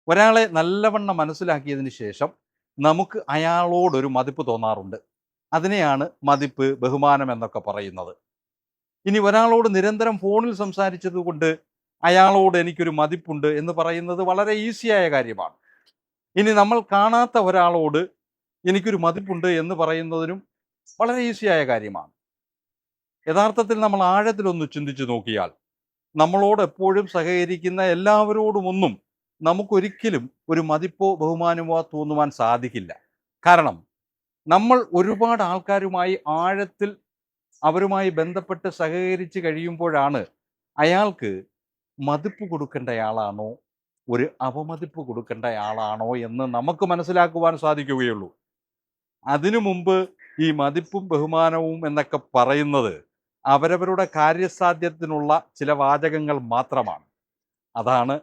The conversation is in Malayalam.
ഒരാളെ നല്ലവണ്ണം മനസ്സിലാക്കിയതിന് ശേഷം നമുക്ക് അയാളോടൊരു മതിപ്പ് തോന്നാറുണ്ട്. അതിനെയാണ് മതിപ്പ്, ബഹുമാനം എന്നൊക്കെ പറയുന്നത്. ഇനി ഒരാളോട് നിരന്തരം ഫോണിൽ സംസാരിച്ചത് കൊണ്ട് അയാളോട് എനിക്കൊരു മതിപ്പുണ്ട് എന്ന് പറയുന്നത് വളരെ ഈസിയായ കാര്യമാണ്. ഇനി നമ്മൾ കാണാത്ത ഒരാളോട് എനിക്കൊരു മതിപ്പുണ്ട് എന്ന് പറയുന്നതിനും വളരെ ഈസിയായ കാര്യമാണ്. യഥാർത്ഥത്തിൽ നമ്മൾ ആഴത്തിലൊന്ന് ചിന്തിച്ചു നോക്കിയാൽ നമ്മളോട് എപ്പോഴും സഹകരിക്കുന്ന എല്ലാവരോടുമൊന്നും നമുക്കൊരിക്കലും ഒരു മതിപ്പോ ബഹുമാനമോ തോന്നുവാൻ സാധിക്കില്ല. കാരണം നമ്മൾ ഒരുപാട് ആൾക്കാരുമായി ആഴത്തിൽ അവരുമായി ബന്ധപ്പെട്ട് സഹകരിച്ച് കഴിയുമ്പോഴാണ് അയാൾക്ക് മതിപ്പ് കൊടുക്കേണ്ടയാളാണോ ഒരു അവമതിപ്പ് കൊടുക്കേണ്ടയാളാണോ എന്ന് നമുക്ക് മനസ്സിലാക്കുവാൻ സാധിക്കുകയുള്ളൂ. അതിനു മുമ്പ് ഈ മതിപ്പും ബഹുമാനവും എന്നൊക്കെ പറയുന്നത് അവരവരുടെ കാര്യസാധ്യത്തിനുള്ള ചില വാചകങ്ങൾ മാത്രമാണ്. അതാണ്